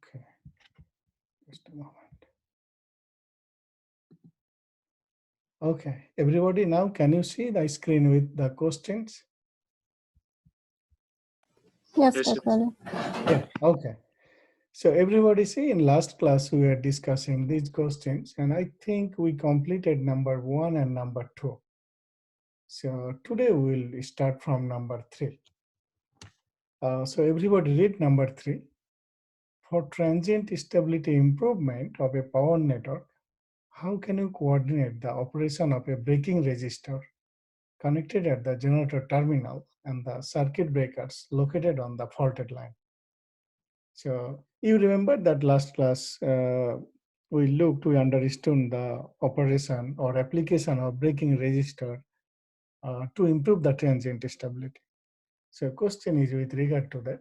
Okay, just a moment. Okay, everybody now can you see the screen with the questions? Yes, Yes, Dr. yes. Ali. Yeah, okay. So everybody see in last class we were discussing these questions and I think we completed number 1 and number 2. So today we will start from number 3. So everybody read number 3. For transient stability improvement of a power network, how can you coordinate the operation of a braking resistor connected at the generator terminal and the circuit breakers located on the faulted line? So you remember that last class we understood the operation or application of braking resistor to improve the transient stability. So question is with regard to that.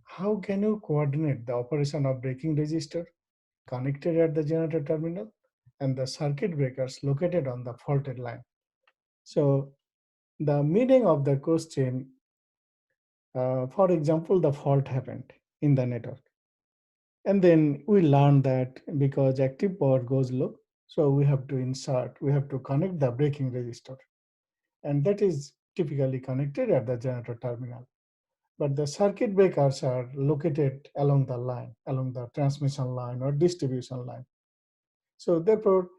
How can you coordinate the operation of braking resistor connected at the generator terminal and the circuit breakers located on the faulted line? So the meaning of the question, for example, the fault happened in the network. And then we learned that because active power goes low, so we have to connect the braking resistor. And that is typically connected at the generator terminal. But the circuit breakers are located along the line, along the transmission line or distribution line. So therefore,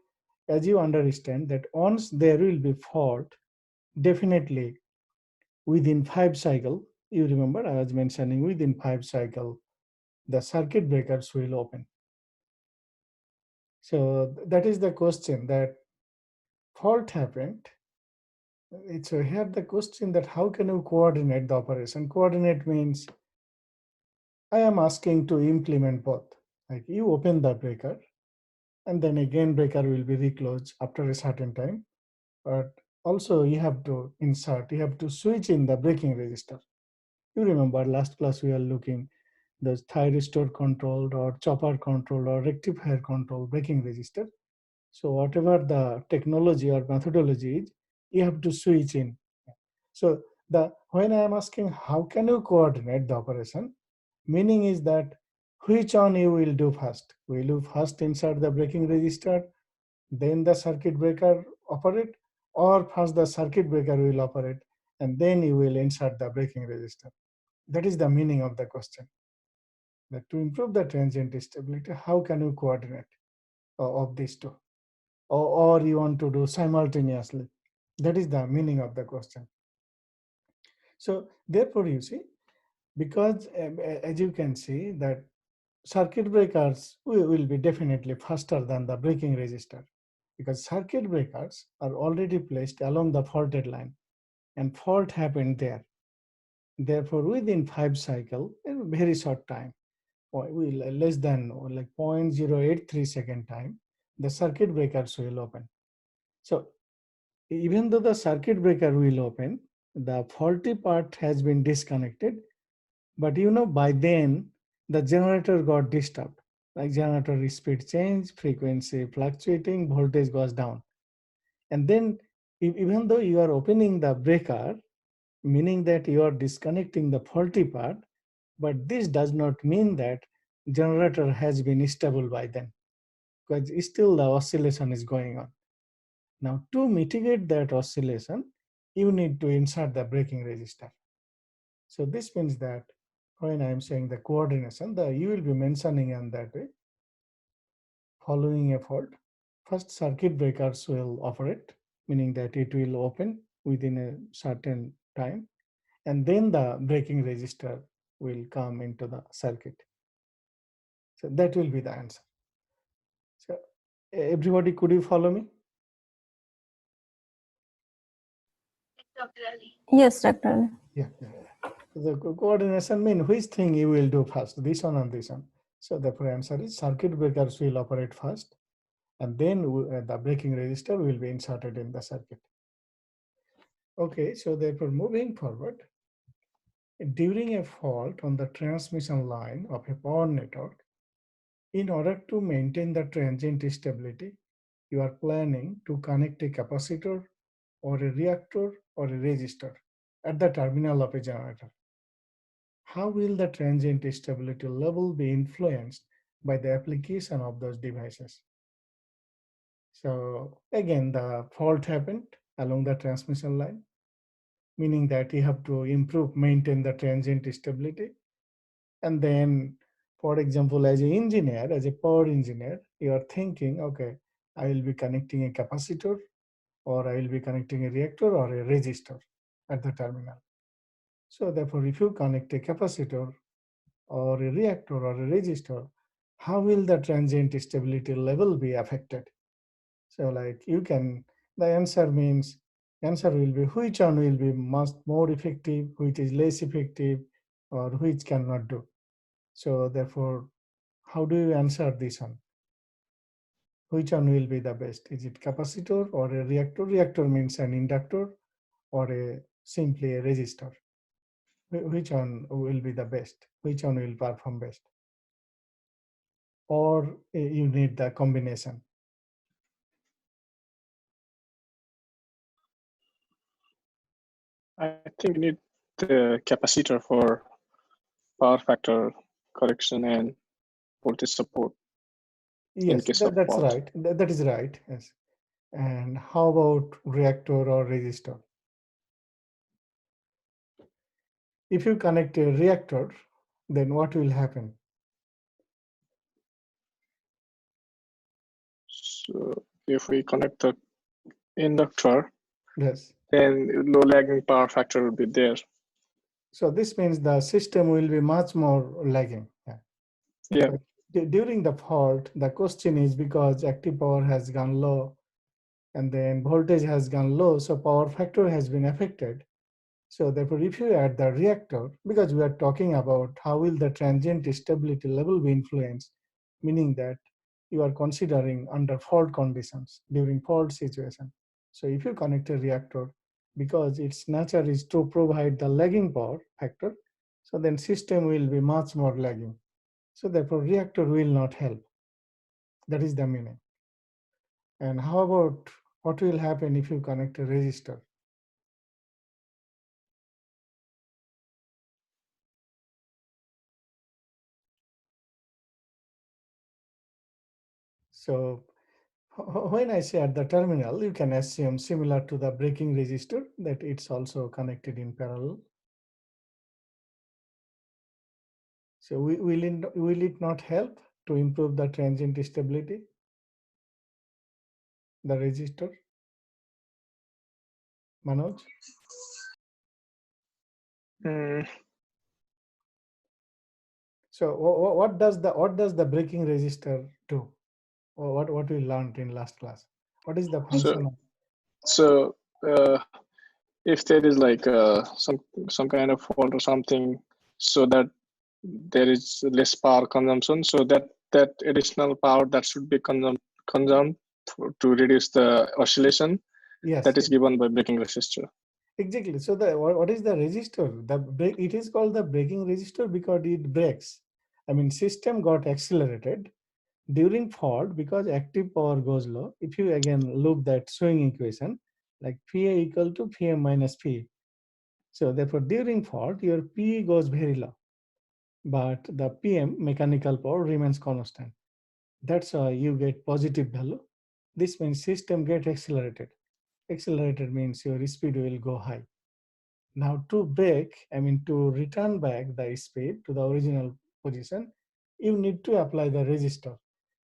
as you understand that once there will be fault, definitely within 5 cycle, you remember I was mentioning within 5 cycle, the circuit breakers will open. So that is the question that fault happened. So here the question that how can you coordinate the operation? Coordinate means I am asking to implement both. Like you open the breaker and then again breaker will be reclosed after a certain time. But also you have to switch in the braking resistor. You remember last class we are looking the thyristor controlled or chopper controlled or rectifier controlled braking resistor. So whatever the technology or methodology is, you have to switch in. So when I am asking how can you coordinate the operation, meaning is that which one you will do first. Will you first insert the braking resistor, then the circuit breaker operate, or first the circuit breaker will operate and then you will insert the braking resistor. That is the meaning of the question. That to improve the transient stability, how can you coordinate of these two? Or you want to do simultaneously? That is the meaning of the question. So therefore you see, because as you can see that circuit breakers will be definitely faster than the braking resistor because circuit breakers are already placed along the faulted line and fault happened there. Therefore, within 5 cycle, in a very short time, or less than like 0.083 second time, the circuit breakers will open. So even though the circuit breaker will open, the faulty part has been disconnected, but by then the generator got disturbed. Like generator speed change, frequency fluctuating, voltage goes down. And then even though you are opening the breaker, meaning that you are disconnecting the faulty part, but this does not mean that generator has been stable by then, because still the oscillation is going on. Now to mitigate that oscillation, you need to insert the braking resistor. So this means that when I am saying the coordination, you will be mentioning in that way, following a fault, first circuit breakers will operate, meaning that it will open within a certain time, and then the braking resistor will come into the circuit. So that will be the answer. So everybody, could you follow me? Yes, Dr. Ali. Yeah. The coordination mean which thing you will do first, this one and this one. So the answer is circuit breakers will operate first, and then the braking resistor will be inserted in the circuit. Okay, so therefore moving forward, during a fault on the transmission line of a power network, in order to maintain the transient stability, you are planning to connect a capacitor or a reactor or a resistor at the terminal of a generator. how will the transient stability level be influenced by the application of those devices? So again, the fault happened along the transmission line, meaning that you have to maintain the transient stability. And then, for example, as an engineer, as a power engineer, you are thinking, okay, I will be connecting a capacitor, or I will be connecting a reactor or a resistor at the terminal. So therefore, if you connect a capacitor or a reactor or a resistor, how will the transient stability level be affected? So like the answer will be which one will be much more effective, which is less effective, or which cannot do. So therefore, how do you answer this one? Which one will be the best? Is it capacitor or a reactor? Reactor means an inductor, or simply a resistor. Which one will be the best? Which one will perform best? Or you need the combination? I think we need the capacitor for power factor correction and voltage support in Yes, case of that's fault. right. That is right. Yes. And how about reactor or resistor? If you connect a reactor, then what will happen? So if we connect the inductor, Yes. then low lagging power factor will be there. So this means the system will be much more lagging. Yeah. Yeah. So during the fault, the question is because active power has gone low and then voltage has gone low, so power factor has been affected. So therefore, if you add the reactor, because we are talking about how will the transient stability level be influenced, meaning that you are considering under fault conditions during fault situation. So if you connect a reactor, because its nature is to provide the lagging power factor, so then system will be much more lagging. So therefore, reactor will not help. That is the meaning. And how about what will happen if you connect a resistor? So when I say at the terminal, you can assume similar to the braking resistor that it's also connected in parallel. So will it not help to improve the transient stability, the resistor? Manoj? Mm, So what does the braking resistor do? Or what we learned in last class? What is the so function of? so if there is like some kind of fault or something, so that there is less power consumption, so that additional power that should be consumed to reduce the oscillation, Yes, that is given by braking resistor. exactly. So what is the resistor? It is called the braking resistor because it breaks. I mean, system got accelerated during fault because active power goes low. If you again look that swing equation, like PA equal to PM minus P. So therefore, during fault, your P goes very low, but the PM mechanical power remains constant. That's why you get positive value. This means system get accelerated. Accelerated means your speed will go high. Now to brake, I mean to return back the speed to the original position, you need to apply the resistor.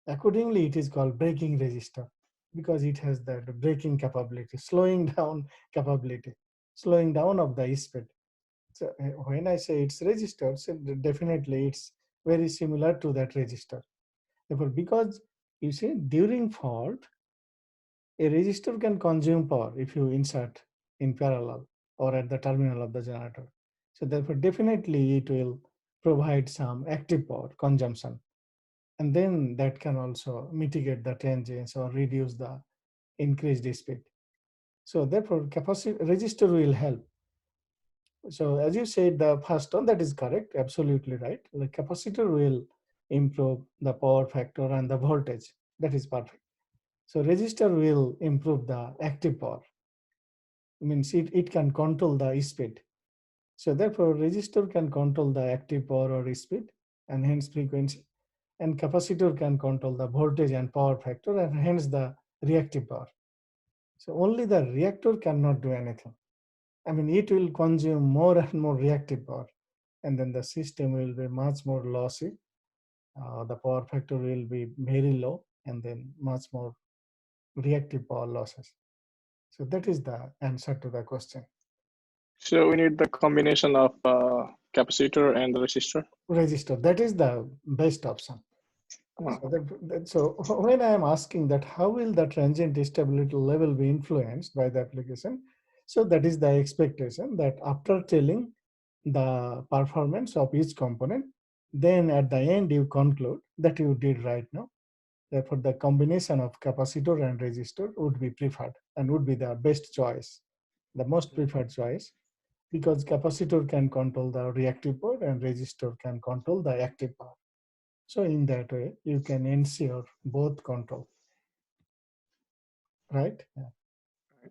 Accordingly, it is called braking resistor because it has that braking capability, slowing down capability, slowing down of the speed. So when I say it's resistor, so definitely it's very similar to that resistor. Therefore, because you see during fault, a resistor can consume power if you insert in parallel or at the terminal of the generator. So therefore, definitely it will provide some active power consumption. And then that can also mitigate the transients or reduce the increased speed. So therefore, capacitor resistor will help. So as you said, the first one, that is correct, absolutely right. The capacitor will improve the power factor and the voltage. That is perfect. So resistor will improve the active power. Means it can control the speed. So therefore, resistor can control the active power or speed and hence frequency, and capacitor can control the voltage and power factor and hence the reactive power. So only the reactor cannot do anything. I mean, it will consume more and more reactive power, and then the system will be much more lossy. The power factor will be very low, and then much more reactive power losses. So that is the answer to the question. So we need the combination of capacitor and the resistor. Resistor, that is the best option. Oh, So when I am asking that how will the transient stability level be influenced by the application, so that is the expectation that after telling the performance of each component, then at the end you conclude that you did right now. Therefore, the combination of capacitor and resistor would be preferred and would be the best choice, the most preferred choice, because capacitor can control the reactive power and resistor can control the active power. So in that way, you can ensure both control, right? Yeah.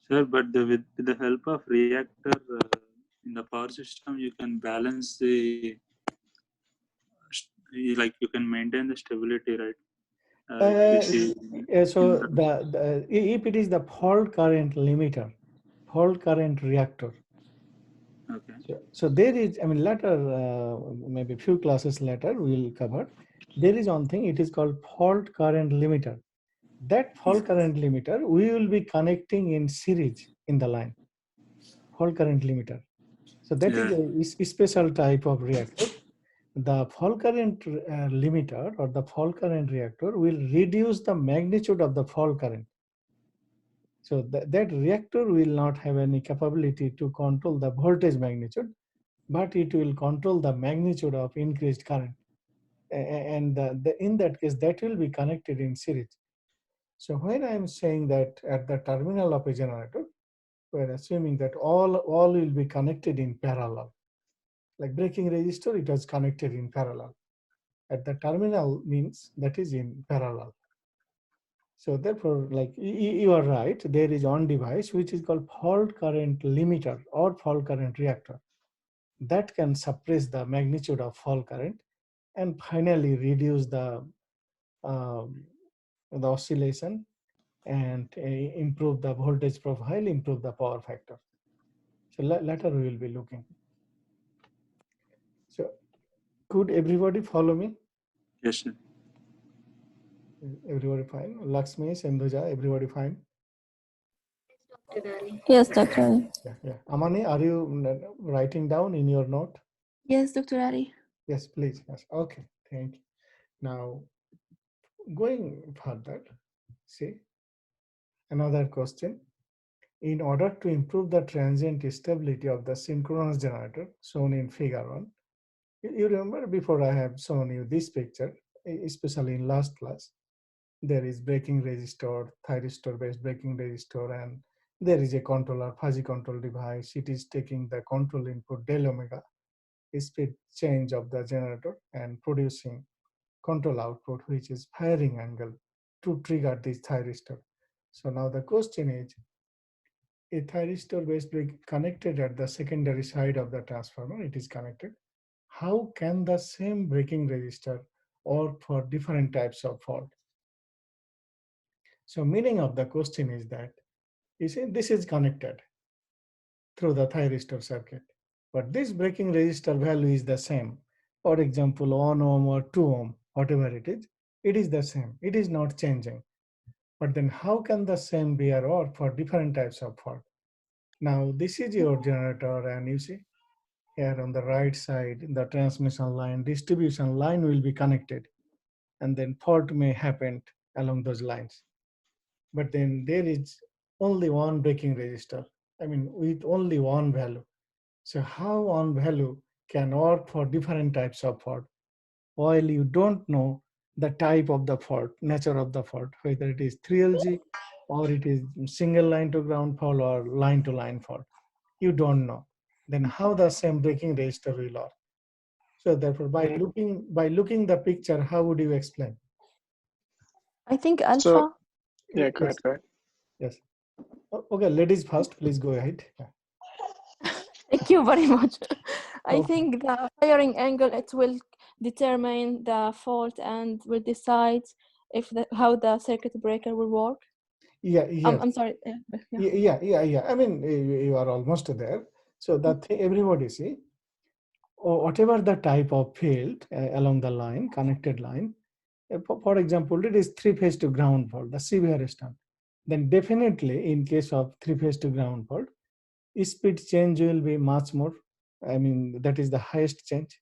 Sir, but with the help of reactor in the power system, you can balance the, like you can maintain the stability, right? If you see So in if it is the fault current limiter, fault current reactor. okay. So there is, I mean, later, maybe a few classes later, we'll cover. There is one thing, it is called fault current limiter. That fault current limiter, we will be connecting in series in the line, fault current limiter. So that Yeah. is a special type of reactor. The fault current limiter or the fault current reactor will reduce the magnitude of the fault current. So that reactor will not have any capability to control the voltage magnitude, but it will control the magnitude of increased current. And in that case, that will be connected in series. So when I'm saying that at the terminal of a generator, we're assuming that all will be connected in parallel. Like braking resistor, it was connected in parallel. At the terminal means that is in parallel. So therefore, like you are right, there is one device which is called fault current limiter or fault current reactor that can suppress the magnitude of fault current and finally reduce um, the oscillation and improve the voltage profile, improve the power factor. So later we will be looking. So could everybody follow me? Yes, sir. Everybody fine? Lakshmi, Sindhuja, everybody fine? Yes, Dr. Ali. Yeah. Amani, are you writing down in your note? Yes, Dr. Ali. Yes, please. Yes. Okay. Thank you. Now, going further, see another question. In order to improve the transient stability of the synchronous generator shown in figure 1, you remember before I have shown you this picture, especially in last class, there is braking resistor, thyristor based braking resistor, and there is a controller, fuzzy control device. It is taking the control input del omega speed change of the generator and producing control output, which is firing angle to trigger this thyristor. So now the question is, a thyristor based brake connected at the secondary side of the transformer, it is connected. How can the same braking resistor work for different types of fault? So meaning of the question is that, you see, this is connected through the thyristor circuit, but this braking resistor value is the same. For example, 1 ohm or 2 ohm, whatever it is the same. It is not changing. But then how can the same bear work for different types of fault? Now, this is your generator, and you see here on the right side, the transmission line, distribution line will be connected, and then fault may happen along those lines. But then there is only one braking resistor, I mean, with only one value. So how one value can work for different types of fault, while you don't know the type of the fault, nature of the fault, whether it is 3LG or it is single line to ground fault or line to line fault. You don't know. Then how the same braking resistor will work? So therefore, by looking the picture, how would you explain? I think so alpha. yeah, go ahead. Yes. Okay, ladies first, please go ahead. Yeah. Thank you very much. I Okay. think the firing angle, it will determine the fault and will decide if how the circuit breaker will work. Yeah, yes. I'm sorry. Yeah. I mean, you are almost there. So that everybody see, or whatever the type of field along the line, connected line, for example, it is three-phase to ground fault, the severe storm. Then definitely in case of three-phase to ground fault, speed change will be much more. I mean, that is the highest change.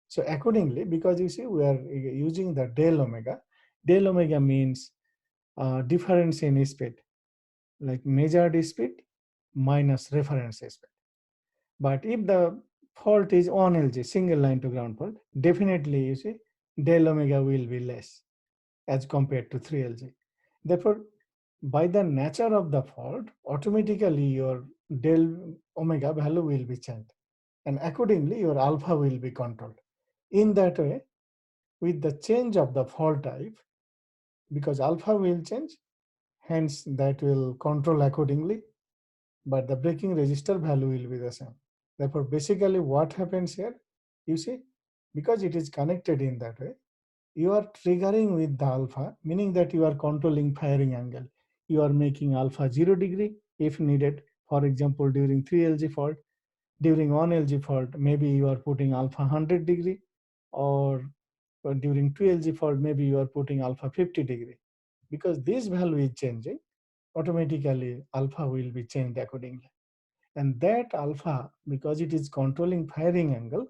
So accordingly, because you see, we are using the del omega. Del omega means difference in speed, like measured speed minus reference speed. But if the fault is 1 LG, single line to ground fault, definitely you see del omega will be less as compared to 3 LG. Therefore, by the nature of the fault, automatically your del omega value will be changed. And accordingly, your alpha will be controlled. In that way, with the change of the fault type, because alpha will change, hence that will control accordingly, but the braking resistor value will be the same. Therefore, basically what happens here, you see, because it is connected in that way, you are triggering with the alpha, meaning that you are controlling firing angle. You are making alpha 0 degree if needed. For example, during 3 LG fault, during 1 LG fault, maybe you are putting alpha 100 degree, or during 2 LG fault, maybe you are putting alpha 50 degree. Because this value is changing, automatically alpha will be changed accordingly. And that alpha, because it is controlling firing angle,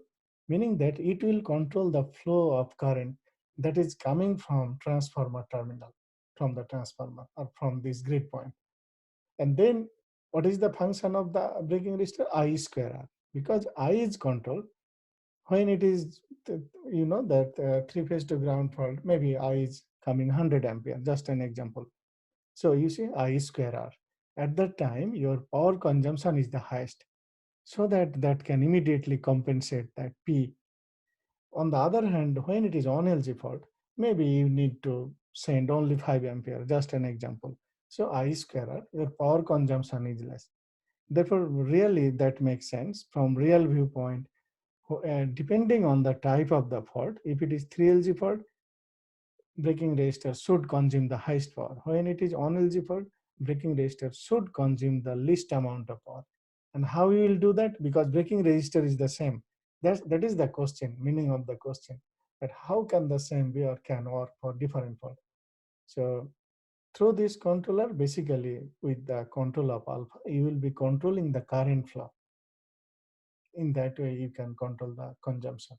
meaning that it will control the flow of current that is coming from transformer terminal, from the transformer or from this grid point. And then what is the function of the braking resistor? I square R. Because I is controlled when it is, you know, that three-phase to ground fault, maybe I is coming 100 ampere, just an example. So you see I square R. At that time, your power consumption is the highest, so that can immediately compensate that P. On the other hand, when it is on LG fault, maybe you need to send only 5 ampere, just an example. So I square R, your power consumption is less. Therefore, really that makes sense from real viewpoint. Depending on the type of the fault, if it is 3LG fault, braking resistor should consume the highest power. When it is on LG fault, braking resistor should consume the least amount of power. And how you will do that? Because braking resistor is the same. That is the question, meaning of the question, that how can the same be or can work for different fault. So through this controller, basically with the control of alpha, you will be controlling the current flow. In that way, you can control the consumption.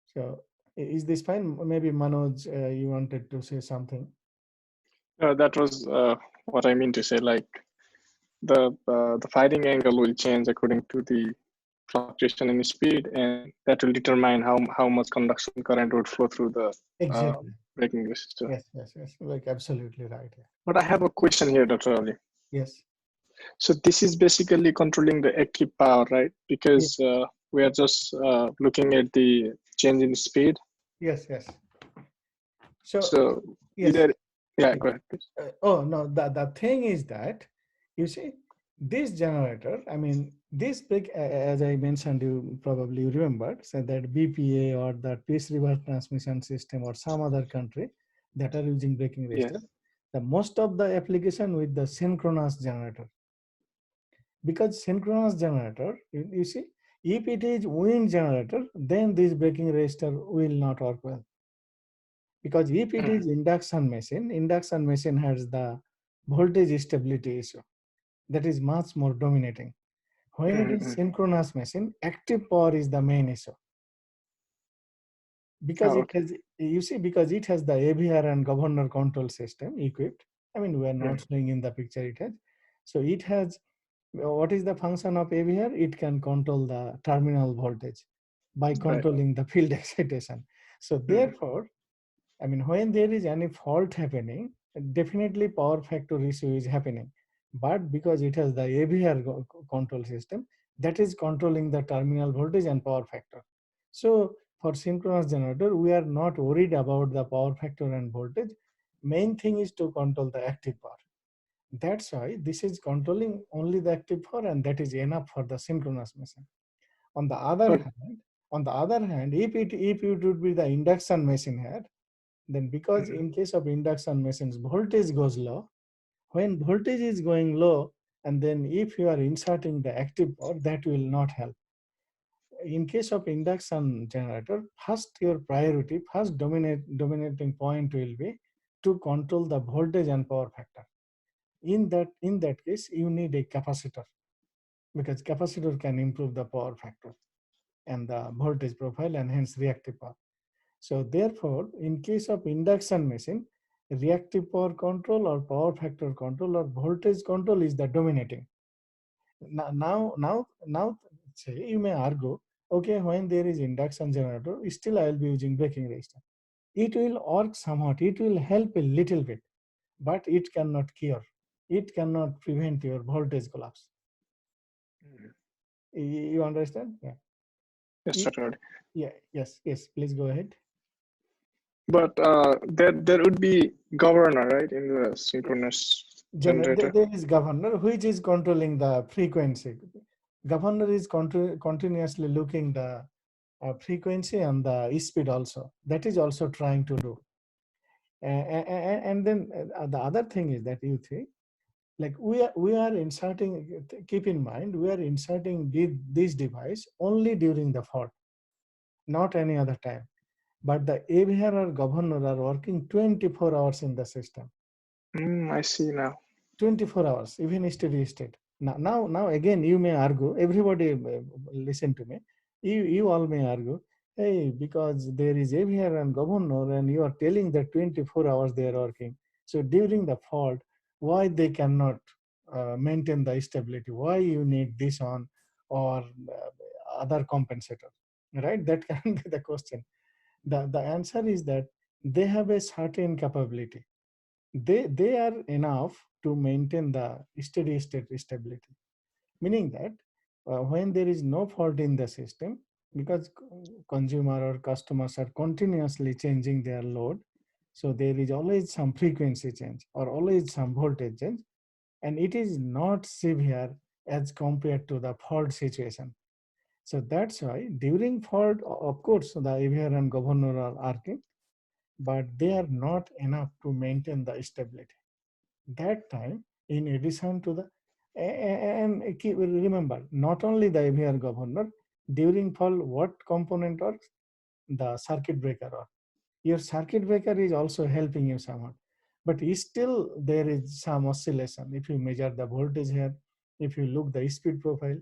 So is this fine? Maybe Manoj, you wanted to say something. That was what I mean to say. Like the firing angle will change according to the fluctuation in speed, and that will determine how much conduction current would flow through the Exactly. braking resistor. Yes. Like absolutely right. But I have a question here, Dr. Ali. Yes. So this is basically controlling the active power, right? Because we are just looking at the change in speed. Yes. So yes. either, yeah, go ahead, please. Oh no, the thing is that you see this generator. I mean, this big, as I mentioned, you probably remember, said that BPA or the Peace River Transmission System or some other country that are using braking resistor. Yes. The most of the application with the synchronous generator. Because synchronous generator, you see, if it is wind generator, then this braking resistor will not work well. Because if it is induction machine has the voltage stability issue that is much more dominating. When it is synchronous machine, active power is the main issue. Because it has, you see, because it has the AVR and governor control system equipped. I mean, we are not showing in the picture it has. So it has, what is the function of AVR? It can control the terminal voltage by controlling the field excitation. So therefore, I mean, when there is any fault happening, definitely power factor issue is happening. But because it has the AVR control system, that is controlling the terminal voltage and power factor. So for synchronous generator, we are not worried about the power factor and voltage. Main thing is to control the active power. That's why this is controlling only the active power, and that is enough for the synchronous machine. On the other But- hand, if it would be the induction machine here, then because in case of induction machines, voltage goes low. When voltage is going low, and then if you are inserting the active power, that will not help. In case of induction generator, first your priority, first dominating point will be to control the voltage and power factor. In that case, you need a capacitor, because capacitor can improve the power factor and the voltage profile and hence reactive power. So therefore, in case of induction machine, reactive power control or power factor control or voltage control is the dominating. Now, say you may argue, okay, when there is induction generator, still I will be using braking resistor. It will work somewhat, it will help a little bit, but it cannot cure. It cannot prevent your voltage collapse. You understand? Yeah. Yes, It- Dr. Reddy. Yeah. Yes. Please go ahead. But there would be governor, right, in the synchronous generator. There is governor which is controlling the frequency. Governor is continuously looking the frequency and the speed also. That is also trying to do. And then the other thing is that you think, like we are inserting, keep in mind, we are inserting this device only during the fault, not any other time. But the AVR or governor are working 24 hours in the system. I see now. 24 hours, even steady state. Now again, you may argue, everybody listen to me, you all may argue, hey, because there is AVR and governor and you are telling that 24 hours they are working. So during the fault, why they cannot maintain the stability? Why you need this on or other compensator, right? That can be the question. The answer is that they have a certain capability. They are enough to maintain the steady state stability, meaning that when there is no fault in the system, because consumer or customers are continuously changing their load, so there is always some frequency change or always some voltage change, and it is not severe as compared to the fault situation. So that's why during fault, of course, the AVR and governor are working, but they are not enough to maintain the stability. That time, in addition to the, and remember, not only the AVR governor, during fault, what component works? The circuit breaker works. Your circuit breaker is also helping you somewhat, but still there is some oscillation. If you measure the voltage here, if you look the speed profile,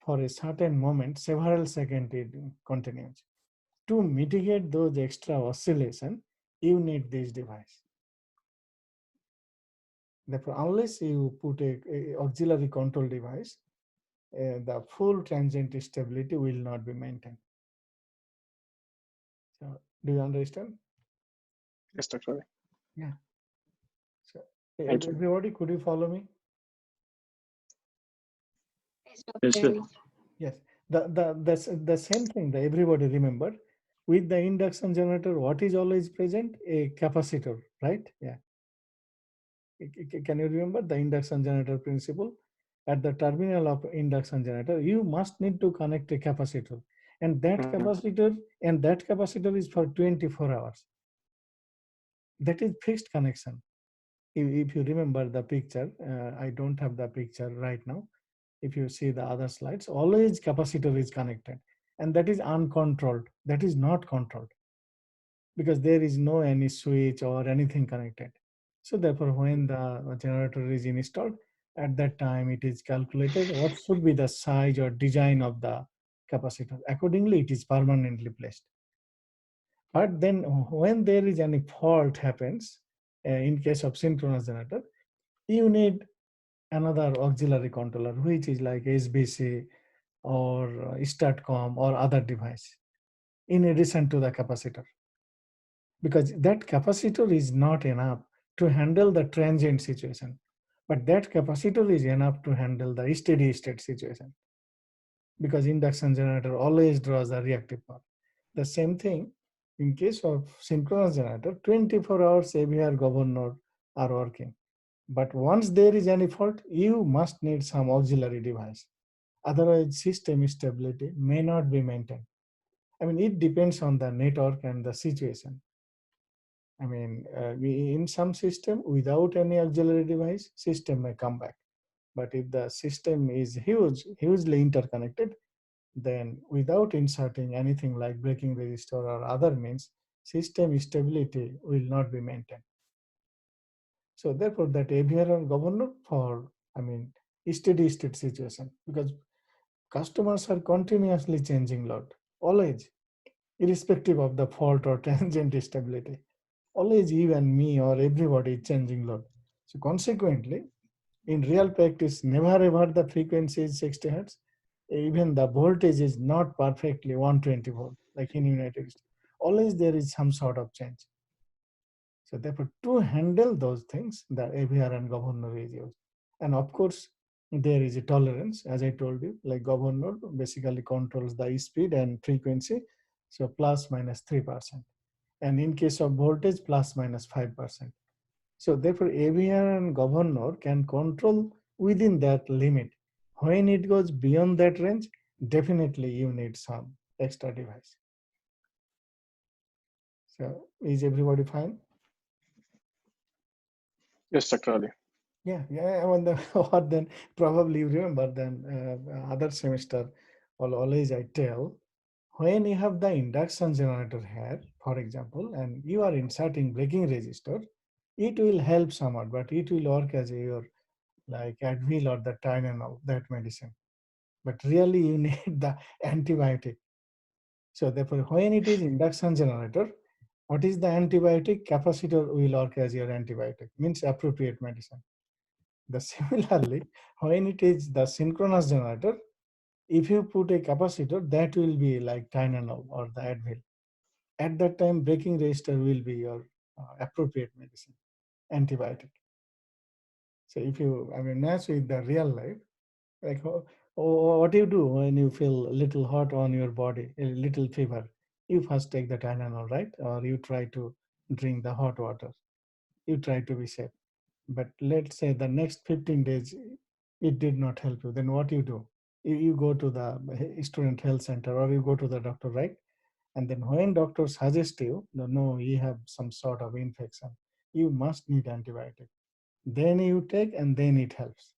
for a certain moment, several seconds it continues. To mitigate those extra oscillation, you need this device. Therefore, unless you put a auxiliary control device, the full transient stability will not be maintained. So, do you understand? Yes, Dr. Reddy. Yeah. So, Thank you. everybody, could you follow me? Yes, sir. Yes. The same thing that everybody remember. With the induction generator, what is always present? A capacitor, right? Yeah. Can you remember the induction generator principle? At the terminal of induction generator, you must need to connect a capacitor, and that capacitor is for 24 hours. That is fixed connection. If you remember the picture, I don't have the picture right now. If you see the other slides, always capacitor is connected, and that is uncontrolled. That is not controlled because there is no any switch or anything connected. So therefore, when the generator is installed, at that time it is calculated what should be the size or design of the capacitor. Accordingly, it is permanently placed. But then when there is any fault happens, in case of synchronous generator, you need another auxiliary controller, which is like SBC or STATCOM or other device, in addition to the capacitor. Because that capacitor is not enough to handle the transient situation, but that capacitor is enough to handle the steady state situation, because induction generator always draws the reactive power. The same thing in case of synchronous generator, 24 hours AVR governor are working, But once there is any fault, you must need some auxiliary device. Otherwise, system stability may not be maintained. I mean, it depends on the network and the situation. I mean, in some system, without any auxiliary device, system may come back. But if the system is hugely interconnected, then without inserting anything like braking resistor or other means, system stability will not be maintained. So therefore, that AVR governor for, I mean, steady state situation, because customers are continuously changing load, always, irrespective of the fault or transient stability. Always you and me or everybody is changing load. So consequently, in real practice, never ever the frequency is 60 hertz. Even the voltage is not perfectly 120 volt, like in United States. Always there is some sort of change. So therefore, to handle those things, the AVR and governor is used. And of course, there is a tolerance, as I told you, like governor basically controls the speed and frequency. So plus minus 3%. And in case of voltage, plus minus 5%. So therefore, AVR and governor can control within that limit. When it goes beyond that range, definitely you need some extra device. So is everybody fine? Yes, Dr. Ali. Yeah. And then, or then probably you remember then other semester, always I tell, when you have the induction generator here, for example, and you are inserting braking resistor, it will help somewhat, but it will work as your like Advil or the Tylenol, that medicine. But really you need the antibiotic. So therefore, when it is induction generator, what is the antibiotic? Capacitor will work as your antibiotic, means appropriate medicine. Similarly, when it is the synchronous generator, if you put a capacitor, that will be like Tylenol or the Advil. At that time, braking resistor will be your appropriate medicine, antibiotic. So if you, I mean, match with the real life, like what do you do when you feel a little hot on your body, a little fever? You first take the Tylenol, right? Or you try to drink the hot water. You try to be safe. But let's say the next 15 days, it did not help you. Then what you do? You go to the student health center or you go to the doctor, right? And then when doctor suggests you, no, you have some sort of infection, you must need antibiotic. Then you take and then it helps.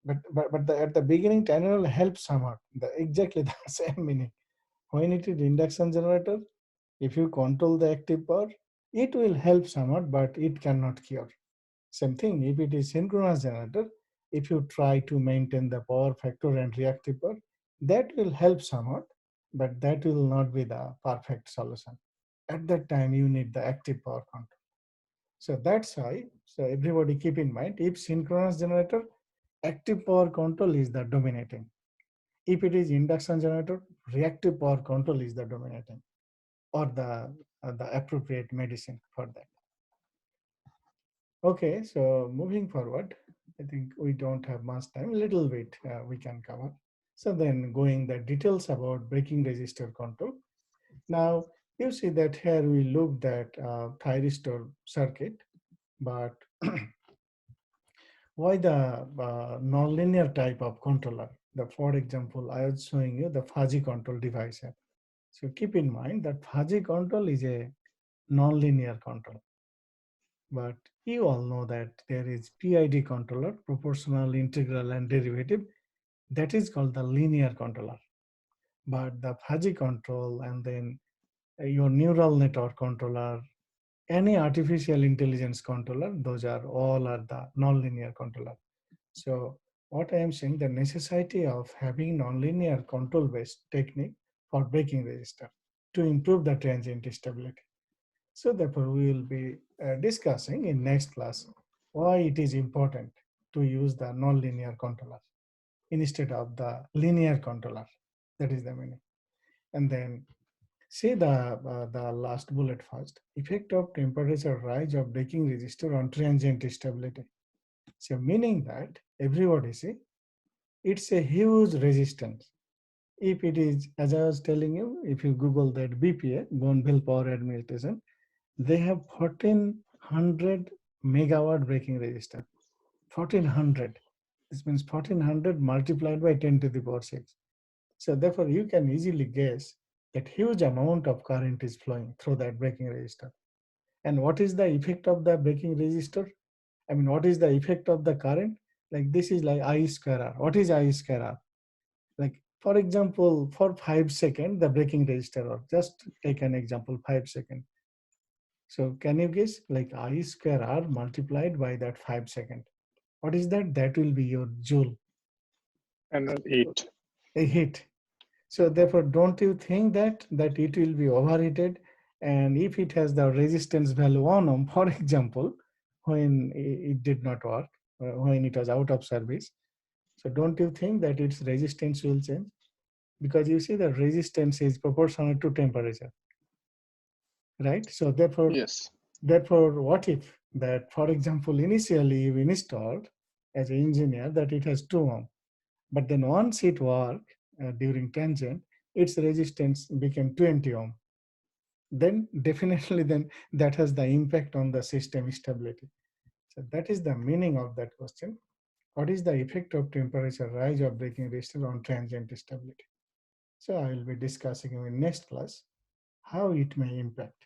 But at the beginning, Tylenol helps somewhat. Exactly the same meaning. When it is induction generator, if you control the active power, it will help somewhat, but it cannot cure. Same thing, if it is synchronous generator, if you try to maintain the power factor and reactive power, that will help somewhat, but that will not be the perfect solution. At that time, you need the active power control. So that's why, so everybody keep in mind, if synchronous generator, active power control is the dominating. If it is induction generator, reactive power control is the dominating, or the appropriate medicine for that. Okay, so moving forward, I think we don't have much time, little bit we can cover. So then going the details about braking resistor control. Now you see that here we looked at thyristor circuit, but why the nonlinear type of controller? For example, I was showing you the fuzzy control device here. So keep in mind that fuzzy control is a nonlinear control. But you all know that there is PID controller, proportional, integral, and derivative. That is called the linear controller. But the fuzzy control and then your neural network controller, any artificial intelligence controller, those are all are the nonlinear controller. So what I am saying, the necessity of having nonlinear control-based technique for braking resistor to improve the transient stability. So therefore, we will be discussing in next class why it is important to use the nonlinear controller instead of the linear controller. That is the meaning. And then see the last bullet first. Effect of temperature rise of braking resistor on transient stability. So meaning that everybody see, it's a huge resistance. If it is, as I was telling you, if you Google that BPA, Bonneville Power Administration, they have 1400 megawatt braking resistor. 1400. This means 1400 multiplied by 10 to the power 6. So therefore, you can easily guess that huge amount of current is flowing through that braking resistor. And what is the effect of the braking resistor? I mean, what is the effect of the current? Like this is like I square R. What is I square R? Like for example, for 5 seconds, the braking resistor, or just take an example, 5 seconds. So can you guess, like I square R multiplied by that 5 seconds? What is that? That will be your joule, And then 8. a heat. So therefore, don't you think that it will be overheated? And if it has the resistance value 1 ohm, for example, when it did not work, when it was out of service, so don't you think that its resistance will change? Because you see the resistance is proportional to temperature, right? So therefore, Yes. what if that, for example, initially you installed as an engineer that it has 2 ohm, but then once it worked during tangent, its resistance became 20 ohm. Then definitely then that has the impact on the system stability. So that is the meaning of that question. What is the effect of temperature rise of braking resistor on transient stability? So I will be discussing in next class how it may impact.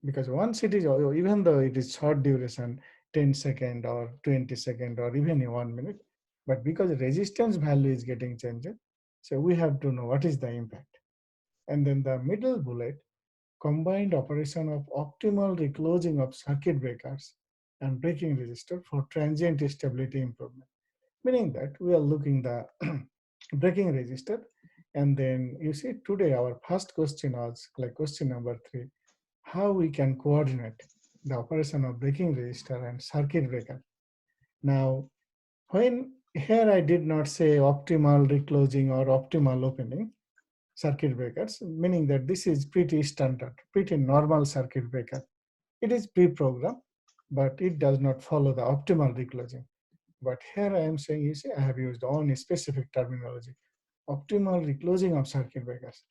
Because once it is, even though it is short duration, 10 second or 20 second or even 1 minute, but because resistance value is getting changed, so we have to know what is the impact. And then the middle bullet, combined operation of optimal reclosing of circuit breakers and braking resistor for transient stability improvement. Meaning that we are looking the braking resistor, and then you see today our first question was like question number 3, how we can coordinate the operation of braking resistor and circuit breaker. Now, when here I did not say optimal reclosing or optimal opening circuit breakers, meaning that this is pretty standard, pretty normal circuit breaker. It is pre-programmed, but it does not follow the optimal reclosing. But here I am saying, you see, I have used only specific terminology, optimal reclosing of circuit breakers.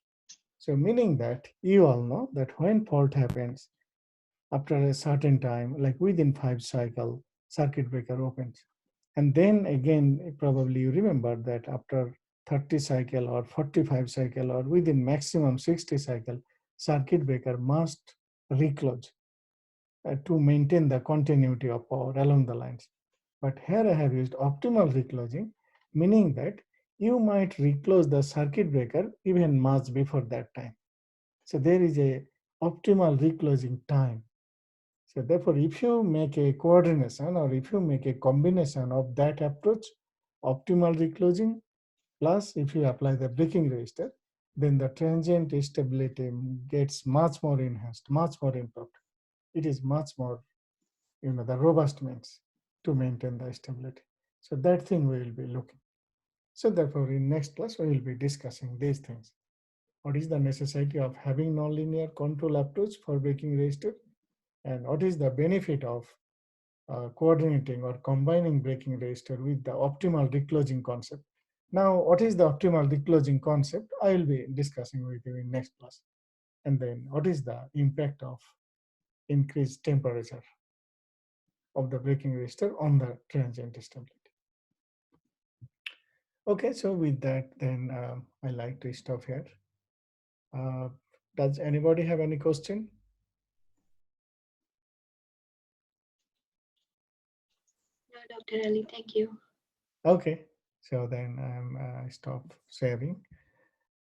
So meaning that you all know that when fault happens, after a certain time, like within 5 cycle, circuit breaker opens. And then again, probably you remember that after 30 cycle or 45 cycle or within maximum 60 cycle, circuit breaker must reclose to maintain the continuity of power along the lines. But here I have used optimal reclosing, meaning that you might reclose the circuit breaker even much before that time. So there is a optimal reclosing time. So therefore, if you make a coordination or if you make a combination of that approach, optimal reclosing, plus if you apply the braking resistor, then the transient stability gets much more enhanced, much more improved. It is much more, the robust means to maintain the stability. So that thing we will be looking. So therefore, in next class, we will be discussing these things. What is the necessity of having nonlinear control approach for braking resistor? And what is the benefit of coordinating or combining braking resistor with the optimal reclosing concept? Now, what is the optimal reclosing concept? I will be discussing with you in next class. And then what is the impact of increased temperature of the braking resistor on the transient stability? Okay, so with that, then I like to stop here. Does anybody have any question? No, Dr. Ali, thank you. Okay, so then stop sharing.